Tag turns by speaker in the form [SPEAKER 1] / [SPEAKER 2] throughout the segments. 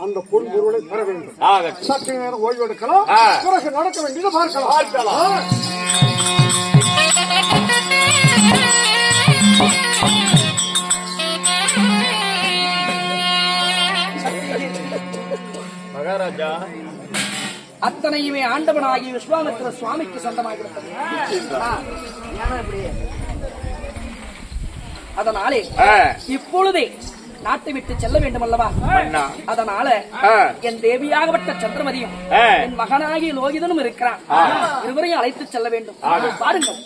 [SPEAKER 1] அந்த பொன்பொருளை பெற வேண்டும். சற்று நேரம் ஓய்வு எடுக்கலாம், பிறகு நடக்க வேண்டியது பார்க்கலாம்.
[SPEAKER 2] மகாராஜா,
[SPEAKER 3] அத்தனையுமே ஆண்டவனாகிய விஸ்வாமித்திர சுவாமிக்கு சொந்தமாகிறது. அதனாலே இப்பொழுதே நாட்டை விட்டு செல்ல வேண்டும் அல்லவா? அதனால என் தேவியாகப்பட்ட சந்திரமதியும் என் மகனாகிய லோகிதனும் இருக்கிறான். இருவரையும் அழைத்து செல்ல வேண்டும். பாருங்கள்.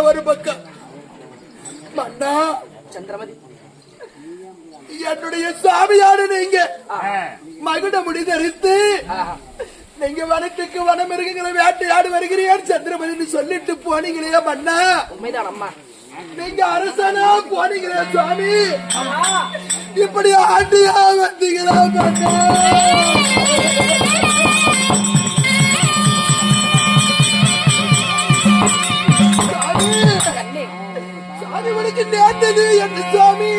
[SPEAKER 2] ஒரு பக்கம் மன்னா
[SPEAKER 3] சந்திரமதி,
[SPEAKER 2] என்னுடைய சாமியாரு நீங்க மகுட முடி தரித்து நீங்க வனத்துக்கு வனமிருகங்களை வேட்டையாடு வருகிறீர்கள் சந்திரமதி சொல்லிட்டு போனீங்களே மன்னா.
[SPEAKER 3] உண்மைதான் அம்மா.
[SPEAKER 2] நீங்க அரசனா போனீங்களே சுவாமி, இப்படி ஆண்டியா வந்தீங்களா மன்னா? சாமிவனுக்கு நேர்ந்தது என்று சுவாமி.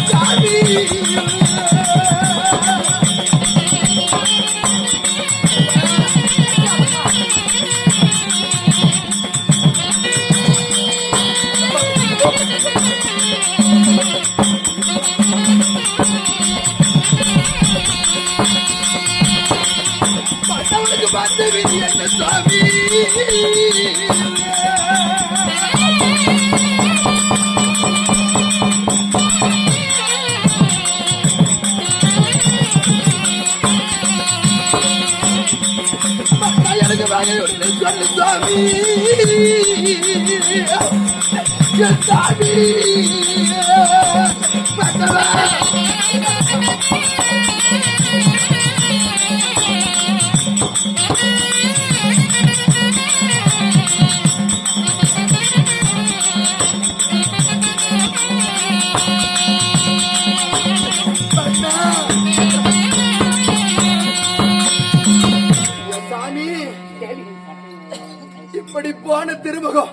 [SPEAKER 2] சாமி வந்த விதி என்ன சுவாமி எனக்கு வாங்க சொல்லு சுவாமி சாமி இப்படி போன திருமுகம்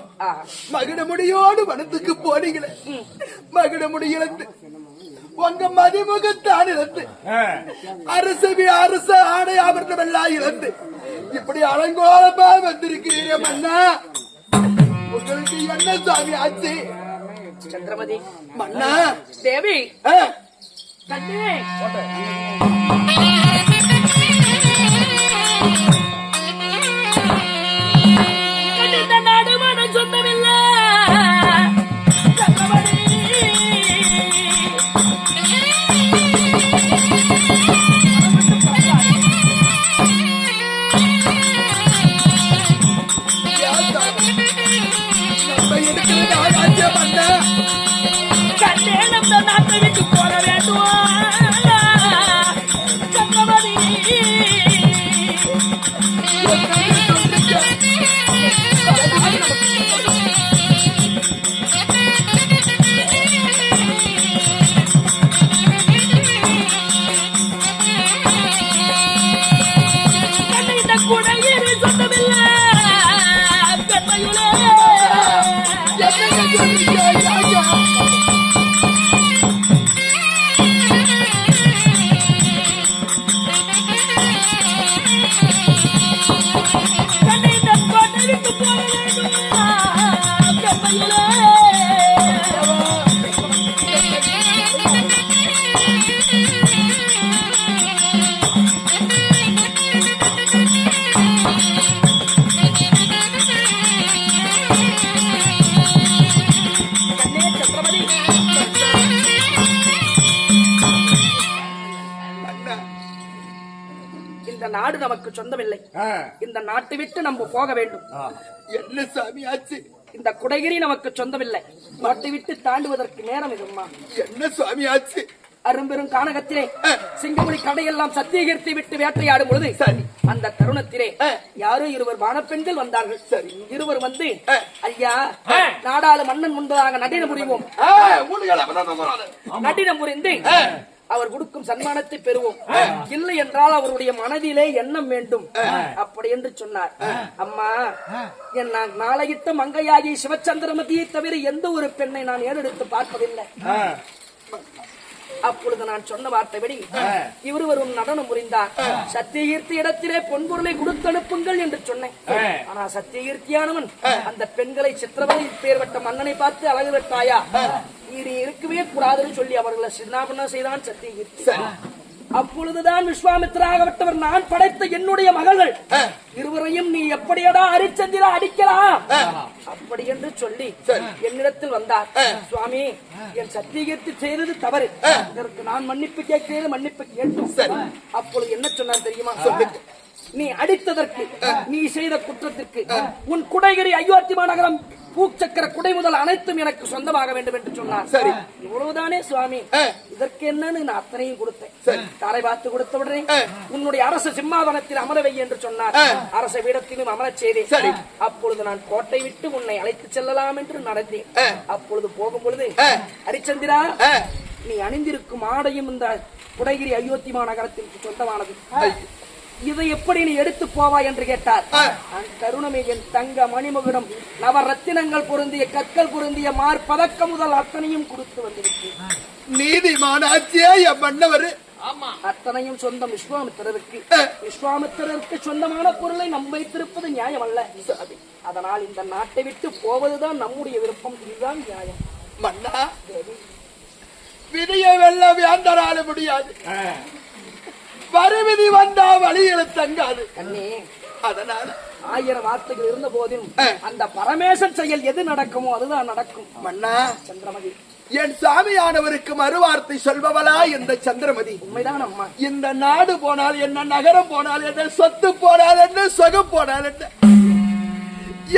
[SPEAKER 2] மகிழமுடியோடு வனத்துக்கு போனீங்களே மகிழமுடி இழந்து உங்க மதிமுகத்தான் இழந்து அரச ஆடை ஆபரணமெல்லாம் இழந்து இப்படி அலங்கோலமா வந்திருக்கிறீங்க மன்னா உங்களுக்கு என்ன சாமி ஆச்சு
[SPEAKER 3] சந்திரமதி
[SPEAKER 2] மன்னா
[SPEAKER 3] தேவி நாடுமான சொந்தமில்ல கண்ணே நம்ம நாட்டை விட்டு போற வேண்டும் சந்திரமதி நாடு நமக்கு சொந்தமில்லை. இந்த நாட்டை விட்டு நம்ம போக வேண்டும்.
[SPEAKER 2] என்ன சாமி ஆச்சு?
[SPEAKER 3] இந்த குடைகிரி நமக்கு சொந்தமில்லை. நாட்டை விட்டு தாண்டுவதற்கு நேரம் இதுமா.
[SPEAKER 2] என்ன சுவாமி ஆச்சு?
[SPEAKER 3] அரும்பெரும் கானகத்திலே சிங்கமொழி கடையெல்லாம் சத்தியகீர்த்தி விட்டு வேட்டையாடும் பொழுது அந்த தருணத்திலே யாரோ இருவர் வானப்பெண்கள் வந்தார்கள். இருவர் வந்து ஐயா நாடாளு மன்னன் முன்பதாக நடின புரிவோம், நடினம் புரிந்து அவர் கொடுக்கும் சன்மானத்தை பெறுவோம், இல்லை என்றால் அவருடைய மனதிலே எண்ணம் வேண்டும் அப்படி என்று சொன்னார். அம்மா என் நாளையிட்ட மங்கையாகி சிவச்சந்திரமதியை தவிர எந்த ஒரு பெண்ணை நான் ஏறெடுத்து பார்ப்பதில்லை. அப்பொழுது நான் சொன்ன வார்த்தைப்படி இருவரும் நடனம் புரிந்தார். சத்தியகீர்த்தி இடத்திலே பொன்பொருளை கொடுத்தனுப்புங்கள் என்று சொன்னேன். ஆனா சத்தியகீர்த்தியானவன் அந்த பெண்களை சித்திரவதை பேர்பட்ட மன்னனை பார்த்து அழகு வெட்டாயா நீ இருக்கவே கூடாதுன்னு சொல்லி அவர்களை சின்னாபண்ண செய்தான் சத்தியகீர்த்தி. அப்பொழுதுதான் விஸ்வாமித்திராகப்பட்டவர் நான் படைத்த என்னுடைய மகள்கள் இருவரையும் நீ எப்படியடா ஹரிச்சந்திரா அடிக்கலாம் அப்படி என்று சொல்லி என்னிடத்தில் வந்தார். சுவாமி என் சத்தியகீர்த்தி செய்தது தவறு, இதற்கு நான் மன்னிப்பு கேட்கிறேன், மன்னிப்பு கேட்டோம். அப்பொழுது என்ன சொன்னார் தெரியுமா? நீ அடித்ததற்கு நீ செய்த குற்றத்திற்கு உன் குடைகிரி அயோத்தி மாநகரம் பூச்சக்கர குடை முதல் அனைத்தும் எனக்கு சொந்தமாக வேண்டும் என்று சொன்னார். சரி இவ்வளவுதானே சுவாமி, இதற்கு என்னன்னு நான் அத்தனையும் கொடுத்தேன். தாரை பார்த்து கொடுத்த உடனே உன்னுடைய அரச சிம்மாதனத்தில் அமரவை என்று சொன்னார். அரச பீடத்திலும் அமரச் செய்தேன். சரி அப்பொழுது நான் கோட்டை விட்டு உன்னை அழைத்து செல்லலாம் என்று நடந்தேன். அப்பொழுது போகும் பொழுது ஹரிச்சந்திரா நீ அணிந்திருக்கும் ஆடையும் இந்த குடைகிரி அயோத்தி மாநகரத்திற்கு சொந்தமானது, இதை எப்படி நீ எடுத்து போவாய் என்று கேட்டார். தருணமே என் தங்க மணிமகுடம் நவரத்தினங்கள் பொருந்திய கற்கள் பொருந்திய மார்பதக்கம் முதல் அத்தனையும் கொடுத்து வந்திருக்கிறேன்.
[SPEAKER 2] நீதிமானாச்சியே என் மன்னவர்
[SPEAKER 3] அத்தனையும் சொந்தம் விஸ்வாமித்திரருக்கு. விஸ்வாமித்திரருக்கு சொந்தமான பொருளை நம் வைத்திருப்பது நியாயம் அல்ல. அதனால் இந்த நாட்டை விட்டு போவதுதான் நம்முடைய விருப்பம், இதுதான் நியாயம்.
[SPEAKER 2] மன்னா விதியை வெல்ல வேந்தரால முடியாது, வருவிதி வந்தா வழியில தங்காது.
[SPEAKER 3] கண்ணே
[SPEAKER 2] அதனால
[SPEAKER 3] 1000 வார்த்தைகள் இருந்த போதிலும் அந்த பரமேசன் செயல் எது நடக்குமோ அதுதான் நடக்கும்.
[SPEAKER 2] மன்னா
[SPEAKER 3] சந்திரமதி,
[SPEAKER 2] என் சாமியானவருக்கு மறுவார்த்தை சொல்பவளா இந்த சந்திரமதி?
[SPEAKER 3] உண்மைதான் அம்மா.
[SPEAKER 2] இந்த நாடு போனால் என்ன, நகரம் போனால் என்ன, சொத்து போனால் என்ன, சொகம் போனால் என்ன,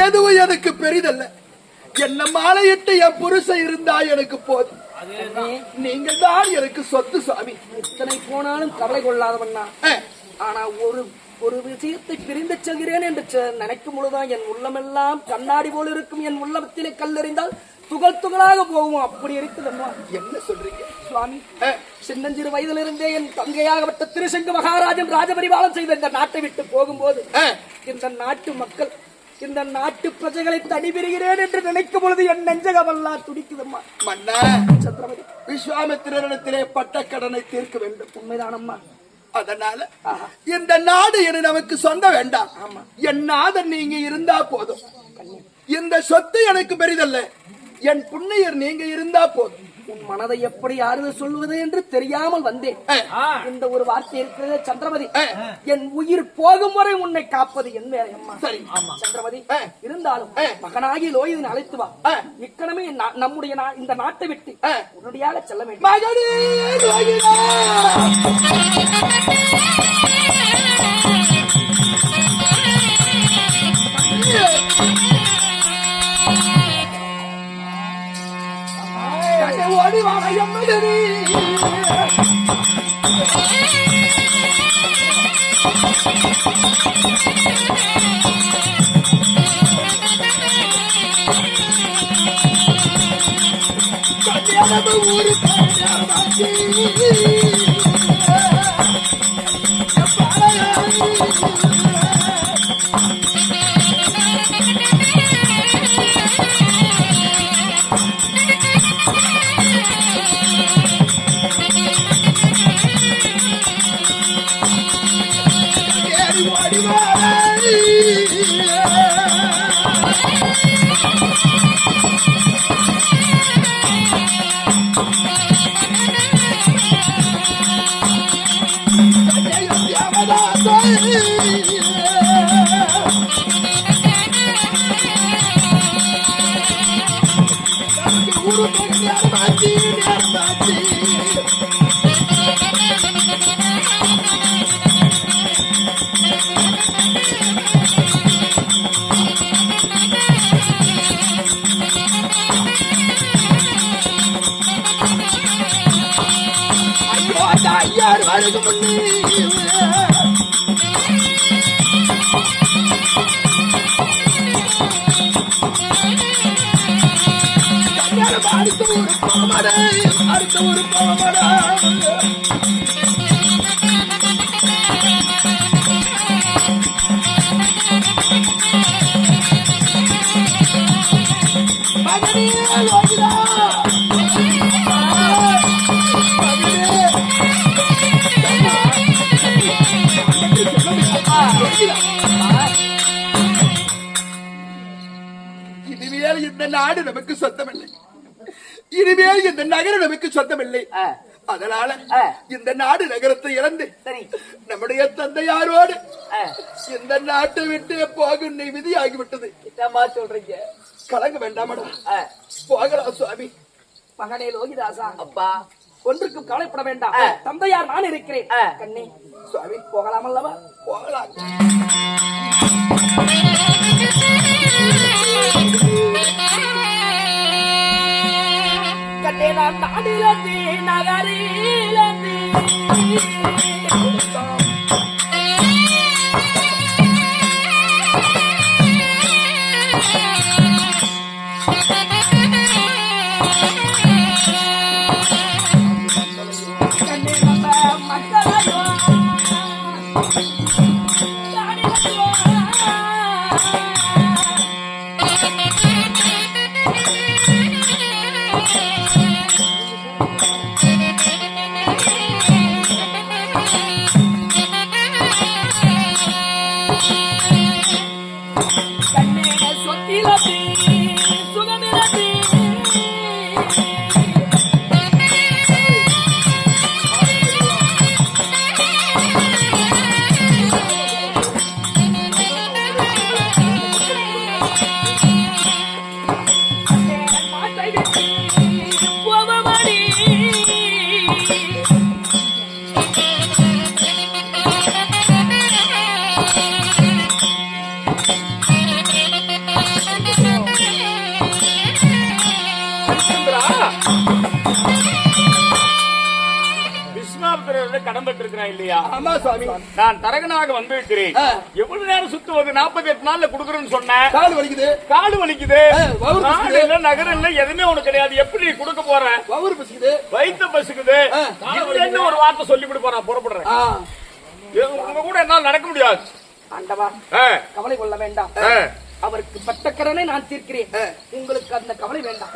[SPEAKER 2] எதுவும் எனக்கு பெரிதல்ல. என்ன மாலையிட்டு என் புருஷன் இருந்தா எனக்கு போதும். நீங்கள் தான் எனக்கு சொத்து சாமி.
[SPEAKER 3] இத்தனை போனாலும் கவலை கொள்ளாதவண்ணா. ஆனா ஒரு விஷயத்தை பிரிந்து செல்கிறேன் என்று நினைக்கும் பொழுதுதான் என் உள்ளமெல்லாம் கண்ணாடி போல இருக்கும். என் உள்ளத்திலே கல்லெறிந்தால் துகள் துகளாக போகும். அப்படி இருக்குதம்மா.
[SPEAKER 2] என்ன சொல்றீங்க
[SPEAKER 3] சுவாமி? சின்னஞ்சிறு வயதிலிருந்தே என் தங்கையாகப்பட்ட திருசங்க மகாராஜன் ராஜபரிபாலம் செய்த இந்த நாட்டை விட்டு போகும்போது இந்த நாட்டு மக்கள், இந்த நாட்டு பிரஜைகளை தனிபிரிகிறேன் என்று நினைக்கும் பொழுது என் நெஞ்சகமெல்லாம் துடிக்குதம்மா.
[SPEAKER 2] மன்னா,
[SPEAKER 3] சந்திரமதி,
[SPEAKER 2] விஸ்வாமித்திரனிடத்திலே பட்ட கடனை தீர்க்க வேண்டும்.
[SPEAKER 3] உண்மைதானம்மா.
[SPEAKER 2] அதனால இந்த நாடு என நமக்கு சொந்த வேண்டாம். என் நாதன் நீங்க இருந்தா போதும். இந்த சொத்து எனக்கு பெரிதல்ல. என் புண்ணியர் நீங்க இருந்தா போதும்.
[SPEAKER 3] உன் மனதை எப்படி ஆறுதல் சொல்வது என்று தெரியாமல் வந்தேன். இந்த ஒரு வார்த்தை இருக்கிறது சந்திரமதி. என் உயிர் போகும் வரை உன்னை காப்பது என் வேலை அம்மா.
[SPEAKER 2] சரி
[SPEAKER 3] சந்திரமதி, இருந்தாலும் மகனாகி லோகிதன் அழைத்து வா. நிக்கணமே நம்முடைய இந்த நாட்டை விட்டு உடனடியாக செல்ல வேண்டும்.
[SPEAKER 2] மகனே லோகிதா, ஓடி வாங்க எம்மதனி. கல்யாணம் ஊரு கல்யாணமாச்சி. ஐயாறு வருக முன்னே அடுத்த ஒரு பாமடா மகனே லோகிதா, இனிமேல் இந்த நாடு நமக்கு சொந்தமில்லை. இனிமேல் இந்த நகரம் நமக்கு சொந்தமில்லை. அதனால இந்த நாடு நகரத்தை இழந்து நம்முடைய தந்தையாரோடு இந்த நாட்டை விட்டு போகும் விதி ஆகிவிட்டது.
[SPEAKER 3] சொல்றீங்க,
[SPEAKER 2] கலங்க வேண்டாமடா, போகலாம் சுவாமி.
[SPEAKER 3] மகனே லோகிதாசா, அப்பா ஒன்றுக்கும் கவலைப்பட வேண்டாம். தந்தையார் நான் இருக்கிறேன். கண்ணே சுவாமி, போகலாம் அல்லவா?
[SPEAKER 2] போகலாம்.
[SPEAKER 3] கண்ணே, நான் நாடிலந்தே நகரிலந்தே
[SPEAKER 4] கடன் பெற்றிருக்கிறேன் இல்லையா?
[SPEAKER 2] ஆமா சுவாமி.
[SPEAKER 4] நான் தரகனாக வந்திருக்கிறேன். எவ்வளவு நேரம் சுத்துவது? 48 நாள்ல குடுக்குறேன்னு சொன்னேன்.
[SPEAKER 2] கால் வலிக்குது,
[SPEAKER 4] காடு வலிக்குது,
[SPEAKER 2] வவுறு
[SPEAKER 4] நாடு இல்ல நகரம் இல்ல எதுவுமே உனக்கு கிடையாது. எப்படி கொடுக்க போற?
[SPEAKER 2] வவுறு பசிக்குது,
[SPEAKER 4] வயிற்று பசுக்குது. என்ன ஒரு வார்த்தை சொல்லிவிட்டு போறான், புறப்படுறேன். உங்க கூட என்னால நடக்க முடியாது.
[SPEAKER 3] ஆண்டவா, கவலை கொள்ள வேண்டாம். அவருக்கு பட்டக்கரனை நான் தீர்க்கிறேன். உங்களுக்கு அந்த கவலை வேண்டாம்.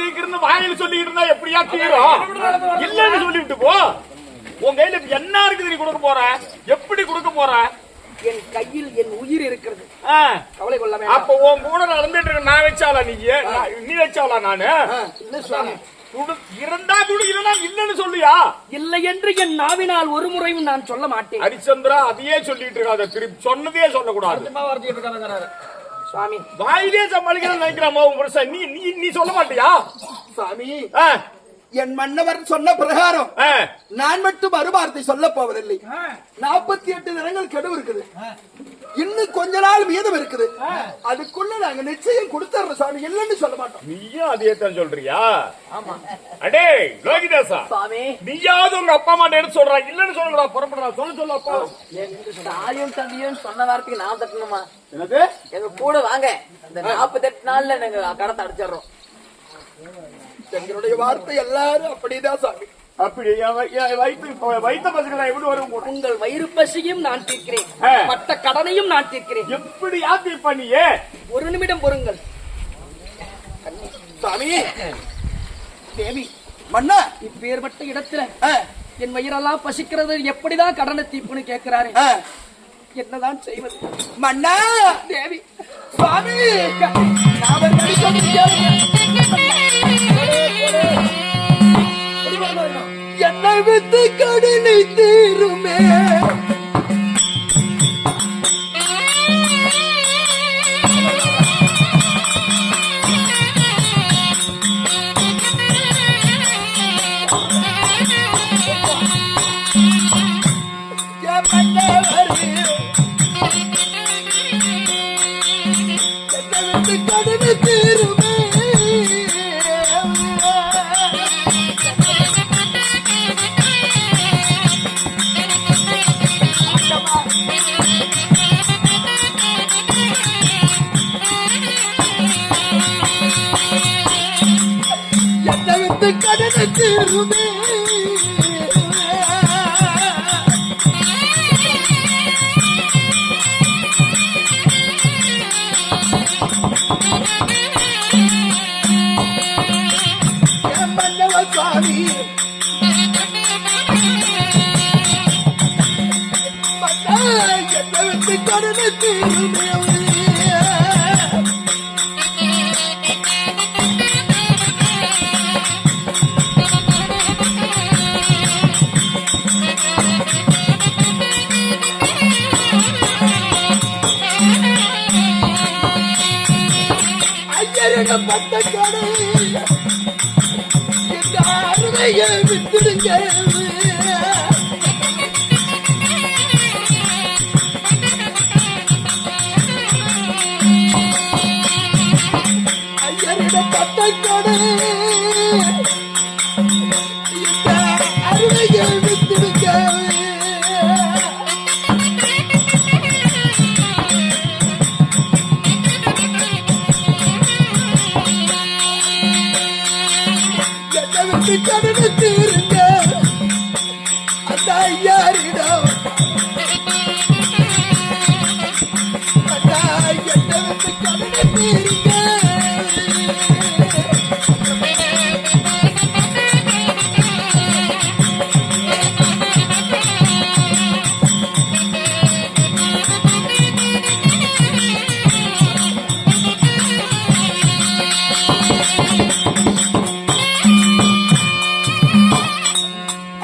[SPEAKER 4] தீக்கிறன்னு வாயில சொல்லிட்டு இருந்தா எப்படியா தீரும்? இல்லன்னு சொல்லிவிட்டு போ. உன் கையில என்ன இருக்குது? நீ கொடுக்க போற? எப்படி கொடுக்க போற?
[SPEAKER 3] என் கையில் என் உயிர் இருக்கிறது. கவலை கொள்ள வேண்டாம்.
[SPEAKER 4] அப்ப உன் கூட நடந்துட்டு இருக்க நான் வச்சாலா? நீ வச்சாலா? நானு
[SPEAKER 3] இல்ல சுவாமி.
[SPEAKER 4] இருந்தா கூட இல்லனா இல்லன்னு சொல்லியா?
[SPEAKER 3] இல்லை என்று என் நாவினால் ஒரு முறையும் நான் சொல்ல மாட்டேன்.
[SPEAKER 4] ஹரிச்சந்திரா, அதையே சொல்லிட்டு இருக்காத. திருப்பி சொன்னதே சொல்லக்கூடாது.
[SPEAKER 3] சுவாமி,
[SPEAKER 4] வாயிலே சமாளிக்கணும்னு நினைக்கிறாமா உன் புருஷன்? நீ சொல்ல மாட்டியா?
[SPEAKER 2] சுவாமி, என் மன்னவர் சொன்ன பிரகாரம் நான் மட்டும் மறுவார்த்தை சொல்ல போவதில்லை. 48 தினங்கள் கெடுவு இருக்குது. இன்னும் கொஞ்ச நாள் மீதம் இருக்குது. அதுக்குள்ள நாங்க நிச்சயம் கொடுத்துறோம் சுவாமி. இல்லன்னு சொல்ல மாட்டோம்.
[SPEAKER 4] நீயும் அதே தான் சொல்றியா? ஆமா. அடே லோகிதாசா,
[SPEAKER 3] சுவாமி,
[SPEAKER 4] நீயாவது உங்க அப்பா அம்மா எடுத்து சொல்றா. இல்லன்னு சொல்றா, புறப்படுறா. சொல்ல அப்பா.
[SPEAKER 5] தாயும் தந்தையும் சொன்ன வார்த்தைக்கு நான் தட்டணுமா?
[SPEAKER 4] என்னது?
[SPEAKER 5] எங்க கூட வாங்க. இந்த 48 நாள்ல நாங்க கடத்தை அடைச்சிடறோம்.
[SPEAKER 2] எங்களுடைய வார்த்தை எல்லாரும் அப்படிதான் சாமி.
[SPEAKER 4] அப்படி வைத்த பசங்க எப்படி வரும்?
[SPEAKER 3] உங்கள் வயிறு பசியும் நான் தீர்க்கிறேன், பட்ட கடனையும் நான் தீர்க்கிறேன்.
[SPEAKER 4] எப்படி யாத்திரை பண்ணியே?
[SPEAKER 3] ஒரு நிமிடம் பொறுங்கள்
[SPEAKER 2] சாமி.
[SPEAKER 3] தேவி,
[SPEAKER 2] மன்னா,
[SPEAKER 3] இப்பேற்பட்ட இடத்துல என் வயிறெல்லாம் பசிக்கிறது, எப்படிதான் கடனை தீர்ப்புன்னு கேட்கிறாரு. என்னதான் செய்வது?
[SPEAKER 2] மன்னா,
[SPEAKER 3] தேவி,
[SPEAKER 2] சுவாமி, என்னை விட்டு கடனை தீருமே.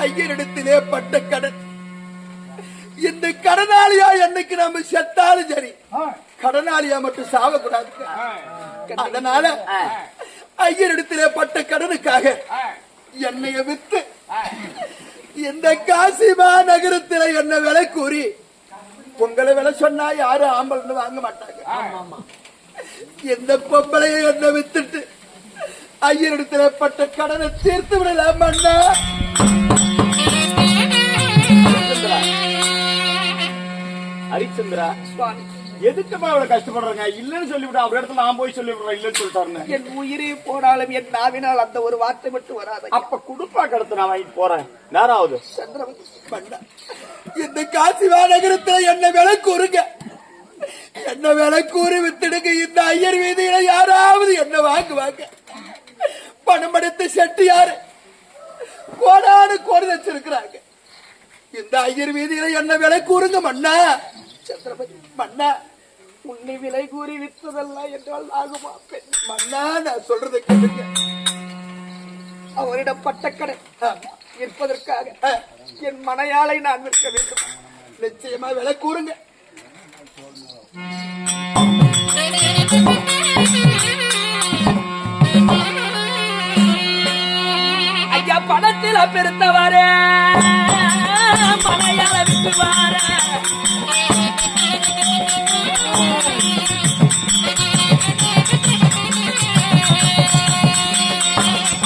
[SPEAKER 2] ஐயரிடத்திலே பட்ட கடன். இந்த கடனாளியா என்னைக்கு நம்ம செத்தாலும் சரி, கடனாளியா மட்டும் சாவக்கூடாது. அதனால ஐயரிடத்திலே பட்ட கடனுக்காக என்னைய வித்து இந்த காசிமா நகரத்துல என்ன விலை கூறி உங்களை விலை சொன்னா யாரும் ஆம்பளை வாங்க மாட்டாங்க. எந்த பொம்பளைய என்ன வித்துட்டு ஐயரிடத்திலே பட்ட கடனை தீர்த்து விடலாம் அண்ணா.
[SPEAKER 4] ஹரிச்சந்திரா
[SPEAKER 3] சுவாமி
[SPEAKER 4] எதுக்குப்பா இவ்வளவு கஷ்டப்படுறாங்க? இல்லன்னு சொல்லிவிட்டு அவர் இடத்துல நான் போய் சொல்லி விடுறேன் இல்லன்னு சொல்லிட்டாருன்னு.
[SPEAKER 3] என் உயிரே போனாலும் என் நாவினால் அந்த ஒரு வார்த்தை மட்டும் வராது.
[SPEAKER 4] அப்ப குடுப்பா கடத்து நான் வாங்கிட்டு போறேன். நேரம் ஆகுது.
[SPEAKER 3] சந்திரமதி
[SPEAKER 2] மன்னா, இந்த காசி மாநகரத்துல என்ன விலை கூறுங்க, என்ன விலை கூறி வித்துடுங்க. இந்த ஐயர் வீதியில யாராவது என்ன வாங்குவாங்க? பணம் எடுத்து செட்டு யாரு கோடானு கோடி வச்சிருக்கிறாங்க. இந்த ஐயர் வீதியில என்ன விலை கூறுங்க மன்னா.
[SPEAKER 3] சந்திரமதி மன்னா, உன்னை விலை கூறி விற்றதெல்லாம் என்றால் ஆகுமா பெண்?
[SPEAKER 2] மன்னா, நான் சொல்றதை கேளுங்க.
[SPEAKER 3] அவரிடம் பட்டக்கடை விற்பதற்காக என் மனையாளை நான் விற்க வேண்டும்.
[SPEAKER 2] நிச்சயமா விலை கூறுங்க.
[SPEAKER 3] ஐயா பணத்தில் பெருத்தவாரே மனையாள விற்றுவார.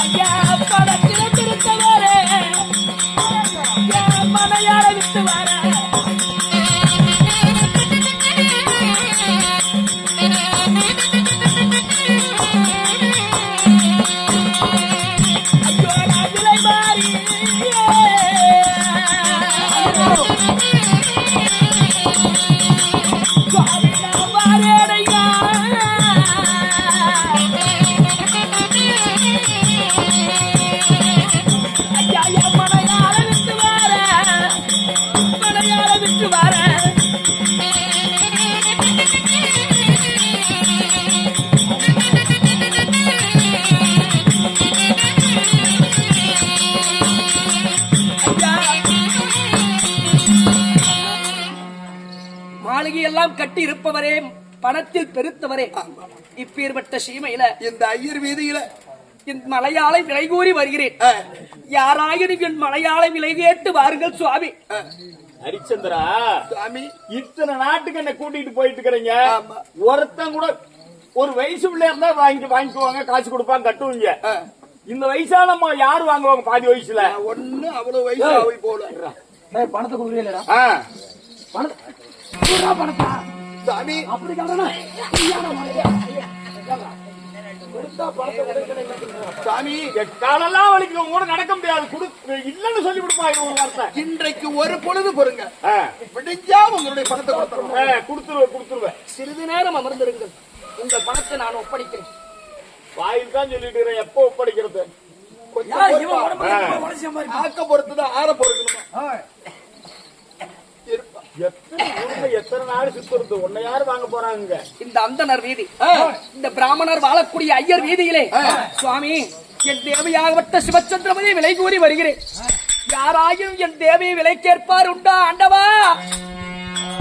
[SPEAKER 3] ஐயா பணத்தில் பெருத்தவாரே மனையாள விற்றுவார. மாளிகையெல்லாம் கட்டி இருப்பவரே, பணத்தில் பெருத்தவரே, இப்பேற்பட்ட சீமையில
[SPEAKER 2] இந்த ஐயர் வீதியில
[SPEAKER 3] என் மலையாளை விலை கூறி வருகிறேன். யாராயினும் என் மலையாளை விலை கேட்டு வாருங்கள் சுவாமி.
[SPEAKER 4] ஹரிச்சந்திரா
[SPEAKER 2] சுவாமி,
[SPEAKER 4] இத்தனை நாட்டுக்கு என்ன கூட்டிட்டு போயிட்டு இருக்கிறீங்க. ஒருத்தன் கூட ஒரு வயசு பிள்ளை இருந்தா வாங்கிக்குவாங்க, காசு கொடுப்பாங்க, கட்டுவீங்க. இந்த வயசான யாரு வாங்குவாங்க? பாதி வயசுல
[SPEAKER 2] ஒண்ணு அவ்வளவு வயசு ஆகி போல.
[SPEAKER 3] பணத்தை கொடுக்கல பணத்தா
[SPEAKER 2] சாமி,
[SPEAKER 3] அப்படி
[SPEAKER 2] சாமி,
[SPEAKER 4] காலெல்லாம் வலிக்கு கூட நடக்க முடியாது. இல்லன்னு சொல்லி கொடுப்பாங்க ஒரு வார்த்தை.
[SPEAKER 2] இன்றைக்கு ஒரு பொழுது பொறுங்க, விடிஞ்சா உங்களுடைய பணத்தை
[SPEAKER 4] கொடுத்துருவேன்.
[SPEAKER 3] சிறிது நேரம் அமர்ந்திருங்கள், உங்கள் பணத்தை நான் ஒப்படைக்கிறேன்.
[SPEAKER 4] வாயில் தான் சொல்லிட்டு இருக்கிறேன், எப்ப ஒப்படைக்கிறது?
[SPEAKER 2] ஆக்க பொறுத்துதான் ஆற பொறுக்கணுமா?
[SPEAKER 4] எத்தனை நாள் சுத்துறது? உன்னை யாரு வாங்க போறாங்க?
[SPEAKER 3] இந்த அந்தனர் வீதி, இந்த பிராமணர் வாழக்கூடிய ஐயர் வீதியிலே சுவாமி, என் தேவையாகப்பட்ட சிவச்சந்திரமதி விலை கூறி வருகிறேன். யாராயும் என் தேவையை விலை கேட்பார் உண்டா ஆண்டவா?